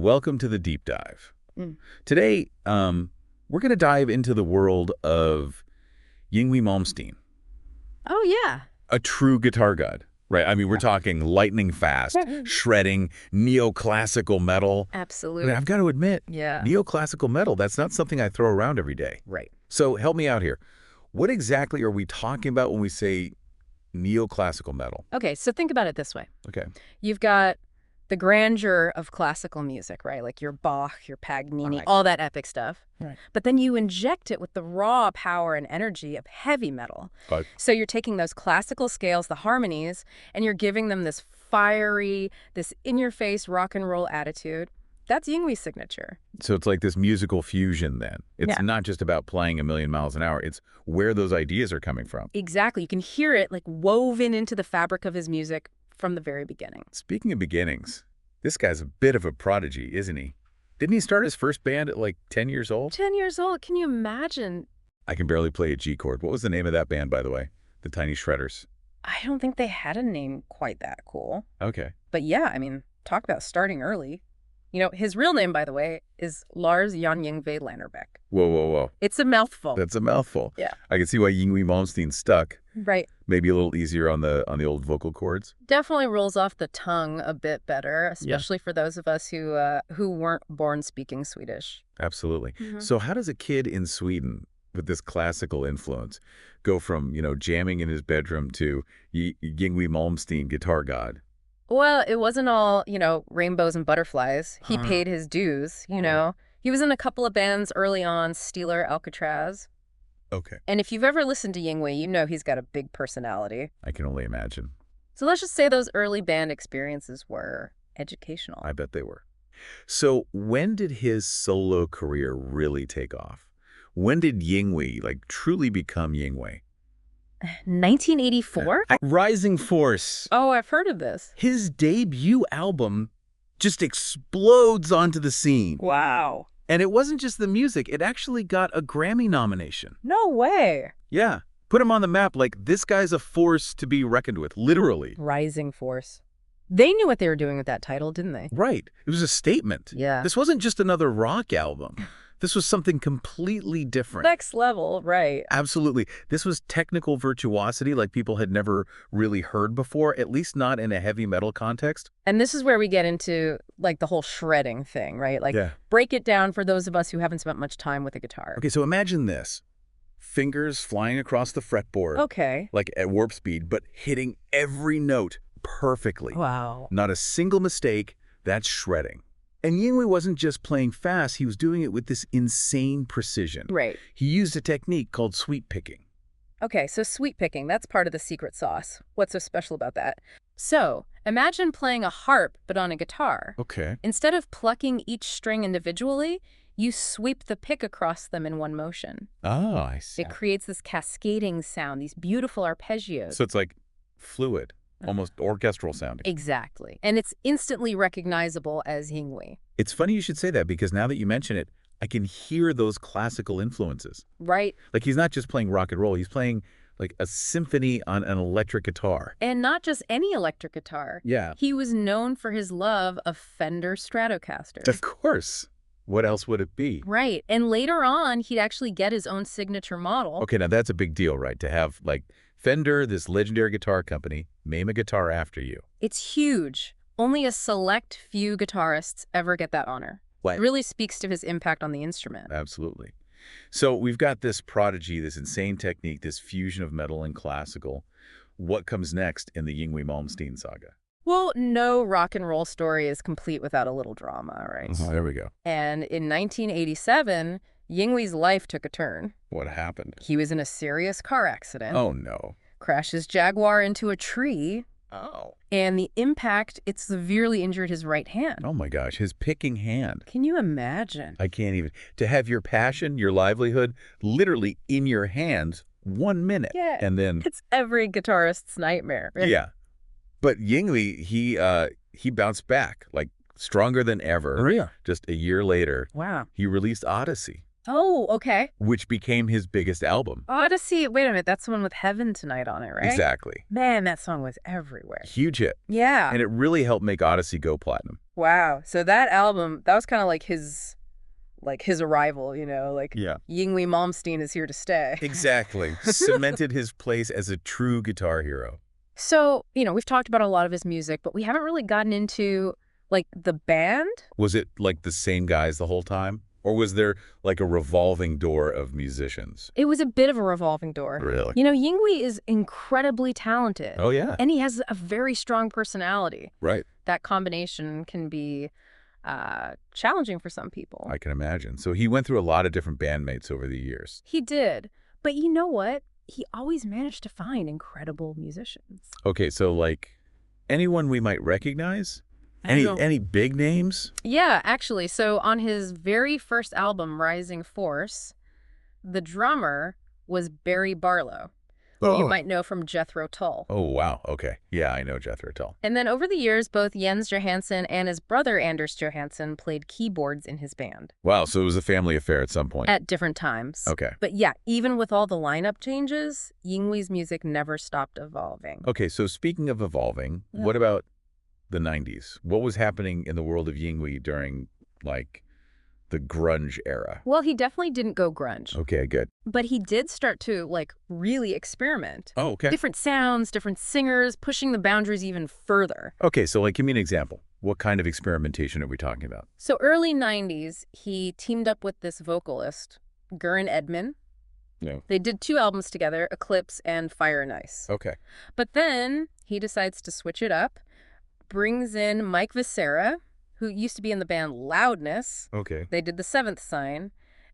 welcome to the deep dive. Mm. Today, we're going to dive into the world of Yngwie Malmsteen, Oh, yeah. a true guitar god, right? I mean, we're talking lightning fast, shredding, neoclassical metal. I Absolutely. mean, I've got to admit, Yeah. neoclassical metal, that's not something I throw around every day. Right. So help me out here. What exactly are we talking about when we say neoclassical metal? Okay, so think about it this way. Okay. You've got the grandeur of classical music, right? Like your Bach, your Paganini, Right. all that epic stuff. Right. But then you inject it with the raw power and energy of heavy metal. But So you're taking those classical scales, the harmonies, and you're giving them this fiery, this in-your-face rock and roll attitude. That's Yngwie's signature. so it's like this musical fusion then. It's Yeah. not just about playing a million miles an hour. It's where those ideas are coming from. Exactly. You can hear it like woven into the fabric of his music from the very beginning. Speaking of beginnings, this guy's a bit of a prodigy, isn't he? Didn't he start his first band at like 10 years old? 10 years old. Can you imagine? I can barely play a G chord. What was the name of that band, by the way? The Tiny Shredders. I don't think they had a name quite that cool. Okay. But yeah, I mean, talk about starting early. You know, his real name, by the way, is Lars Jan Yngwie Landerbeck. Whoa, whoa, whoa. It's a mouthful. That's a mouthful. Yeah. I can see why Yngwie Malmsteen stuck. Right. Maybe a little easier on the old vocal cords. Definitely rolls off the tongue a bit better, especially for those of us who weren't born speaking Swedish. Absolutely. Mhm. So how does a kid in Sweden with this classical influence go from, jamming in his bedroom to Yngwie Malmsteen, guitar god? Well, it wasn't all, rainbows and butterflies. He Huh. paid his dues, you know. He was in a couple of bands early on, Steeler, Alcatraz. Okay. And if you've ever listened to Yngwie, you know he's got a big personality. I can only imagine. So let's just say those early band experiences were educational. I bet they were. So when did his solo career really take off? When did Yngwie, truly become Yngwie? 1984? Rising Force. Oh, I've heard of this. His debut album just explodes onto the scene. Wow. And it wasn't just the music, it actually got a Grammy nomination. No way. Yeah. Put him on the map like this guy's a force to be reckoned with, literally. Rising Force. They knew what they were doing with that title, didn't they? Right. It was a statement. Yeah. This wasn't just another rock album. This was something completely different. Next level, right. Absolutely. This was technical virtuosity like people had never really heard before, at least not in a heavy metal context. And this is where we get into, the whole shredding thing, right? Yeah. Break it down for those of us who haven't spent much time with a guitar. Okay, so imagine this. Fingers flying across the fretboard, Okay. like at warp speed, but hitting every note perfectly. Wow. Not a single mistake. That's shredding. And Yngwie wasn't just playing fast, he was doing it with this insane precision. Right. He used a technique called sweep picking. Okay, so sweep picking, that's part of the secret sauce. What's so special about that? So, imagine playing a harp, but on a guitar. Okay. Instead of plucking each string individually, you sweep the pick across them in one motion. Oh, I see. It creates this cascading sound, these beautiful arpeggios. So it's like fluid, almost orchestral sounding. Exactly. And it's instantly recognizable as Yngwie. It's funny you should say that because now that you mention it, I can hear those classical influences. Right? Like he's not just playing rock and roll, he's playing like a symphony on an electric guitar. And not just any electric guitar. Yeah. He was known for his love of Fender Stratocasters. Of course. What else would it be? Right. And later on, he'd actually get his own signature model. Okay, now that's a big deal, right? To have Fender, this legendary guitar company, name a guitar after you. It's huge. Only a select few guitarists ever get that honor. What? It really speaks to his impact on the instrument. Absolutely. So we've got this prodigy, this insane technique, this fusion of metal and classical. What comes next in the Yngwie Malmsteen saga? Well, no rock and roll story is complete without a little drama, right? Oh, there we go. And in 1987, Yngwie's life took a turn. What happened? He was in a serious car accident. Oh, no. Crashed his Jaguar into a tree. Oh. And the impact, it severely injured his right hand. Oh, my gosh. His picking hand. Can you imagine? I can't even. To have your passion, your livelihood, literally in your hands 1 minute. Yeah. And then, It's every guitarist's nightmare. yeah. But Yngwie, he bounced back, stronger than ever. Yeah. Just a year later, Wow. he released Odyssey, Oh, okay. which became his biggest album. Odyssey, wait a minute, that's the one with Heaven Tonight on it, right? Exactly. Man, that song was everywhere. Huge hit. Yeah. And it really helped make Odyssey go platinum. Wow. So that album, that was kind of like his arrival, like Yeah. Yngwie Malmsteen is here to stay. Exactly. Cemented his place as a true guitar hero. So, we've talked about a lot of his music, but we haven't really gotten into, like, the band. Was it like the same guys the whole time? Or was there like a revolving door of musicians? It was a bit of a revolving door. Really? Yngwie is incredibly talented. Oh, yeah. And he has a very strong personality. Right. That combination can be challenging for some people. I can imagine. So he went through a lot of different bandmates over the years. He did. But you know what? He always managed to find incredible musicians. Okay, so like anyone we might recognize? Any big names? Yeah, actually. So on his very first album, Rising Force, the drummer was Barry Barlow, who you might know from Jethro Tull. Oh, wow. Okay. Yeah, I know Jethro Tull. And then over the years, both Jens Johansson and his brother Anders Johansson played keyboards in his band. Wow, so it was a family affair at some point. At different times. Okay. But yeah, even with all the lineup changes, Yngwie's music never stopped evolving. Okay, so speaking of evolving, what about the 90s? What was happening in the world of Yngwie during, like, the grunge era? Well, he definitely didn't go grunge. Okay, good. But he did start to, like, really experiment. Oh, okay. Different sounds, different singers, pushing the boundaries even further. Okay, so, like, give me an example. What kind of experimentation are we talking about? So early 90s, he teamed up with this vocalist, Gurren Edman. No. They did 2 albums together, Eclipse and Fire and Ice. Okay. But then he decides to switch it up, brings in Mike Viscera, who used to be in the band Loudness. Okay. They did The Seventh Sign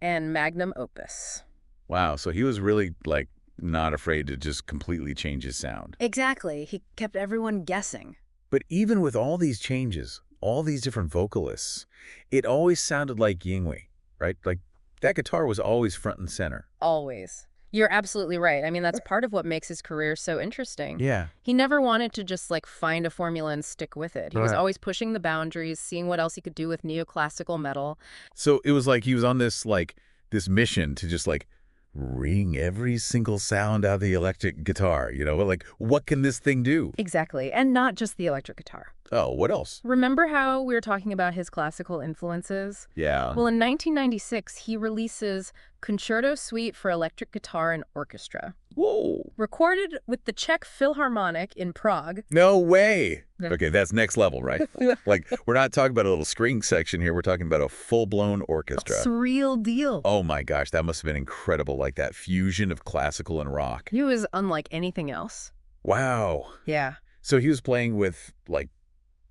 and Magnum Opus. Wow, so he was really, like, not afraid to just completely change his sound. Exactly. He kept everyone guessing. But even with all these changes, all these different vocalists, it always sounded like Yngwie, right? Like, that guitar was always front and center. Always. You're absolutely right. I mean, that's part of what makes his career so interesting. Yeah. He never wanted to just, like, find a formula and stick with it. He was Right. always pushing the boundaries, seeing what else he could do with neoclassical metal. So it was like he was on this, like, this mission to just, like, wring every single sound out of the electric guitar, Like, what can this thing do? Exactly. And not just the electric guitar. Oh, what else? Remember how we were talking about his classical influences? Yeah. Well, in 1996, he releases Concerto Suite for Electric Guitar and Orchestra, Whoa. recorded with the Czech Philharmonic in Prague. No way. Yeah. Okay, that's next level, right? Like, we're not talking about a little string section here. We're talking about a full-blown orchestra. It's a real deal. Oh my gosh, that must have been incredible, like that fusion of classical and rock. He was unlike anything else. Wow. Yeah. So he was playing with, like,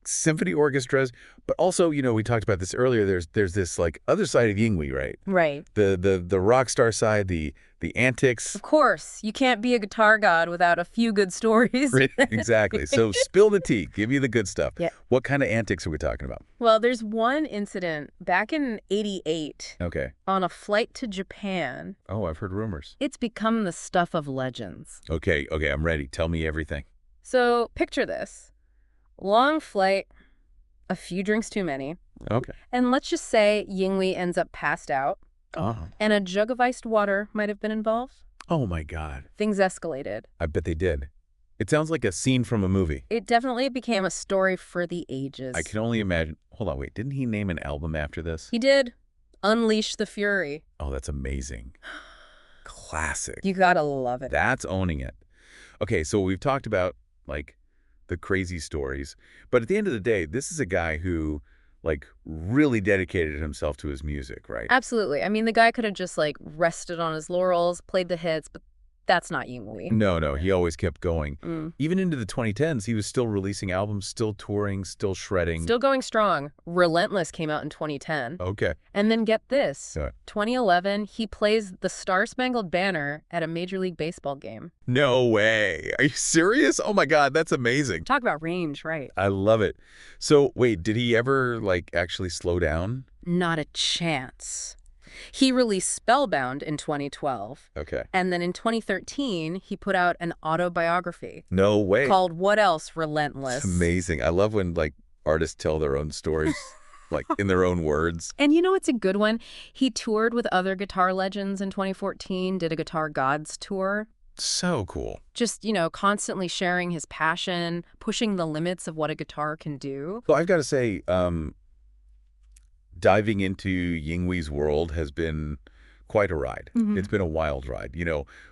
symphony orchestras, but also, we talked about this earlier, there's this, like, other side of Yngwie, right? Right. The rock star side, the antics. Of course. You can't be a guitar god without a few good stories. Exactly. So spill the tea. Give me the good stuff. Yeah. What kind of antics are we talking about? Well, there's one incident back in '88 Okay. on a flight to Japan. Oh, I've heard rumors. It's become the stuff of legends. Okay, I'm ready. Tell me everything. So picture this. Long flight, a few drinks too many, Okay. and let's just say Yngwie ends up passed out, Oh. and a jug of iced water might have been involved. Oh my God. Things escalated. I bet they did. It sounds like a scene from a movie. It definitely became a story for the ages. I can only imagine. Hold on, wait. Didn't he name an album after this? He did. Unleash the Fury. Oh, that's amazing. Classic. You gotta love it. That's owning it. Okay, so we've talked about, like, the crazy stories, but at the end of the day, this is a guy who, like, really dedicated himself to his music, right? Absolutely. I mean, the guy could have just, like, rested on his laurels, played the hits, but that's not Yngwie. No, he always kept going. Mm. Even into the 2010s, he was still releasing albums, still touring, still shredding. Still going strong. Relentless came out in 2010. Okay. And then get this. What? 2011, he plays the Star-Spangled Banner at a Major League Baseball game. No way. Are you serious? Oh my God, that's amazing. Talk about range, right? I love it. So wait, did he ever, like, actually slow down? Not a chance. He released Spellbound in 2012. Okay. And then in 2013, he put out an autobiography No way. called What Else? Relentless. It's amazing. I love when, like, artists tell their own stories, like, in their own words. And you know it's a good one? He toured with other guitar legends in 2014, did a Guitar Gods tour. So cool. Just, constantly sharing his passion, pushing the limits of what a guitar can do. So I've got to say, diving into Yngwie's world has been quite a ride. It's been a wild ride.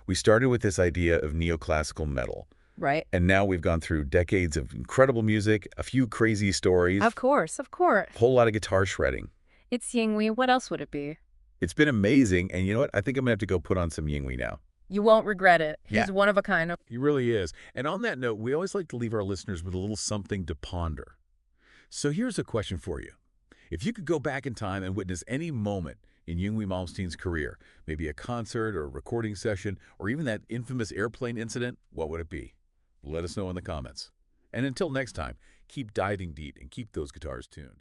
We started with this idea of neoclassical metal, Right. and now we've gone through decades of incredible music, a few crazy stories, Of course, of course. a whole lot of guitar shredding. It's Yngwie. What else would it be? It's been amazing, and you know what? I think I'm going to have to go put on some Yngwie now. You won't regret it. He's Yeah. one of a kind. He really is. And on that note, we always like to leave our listeners with a little something to ponder. So here's a question for you. If you could go back in time and witness any moment in Yngwie Malmsteen's career, maybe a concert or a recording session, or even that infamous airplane incident, what would it be? Let us know in the comments. And until next time, keep diving deep and keep those guitars tuned.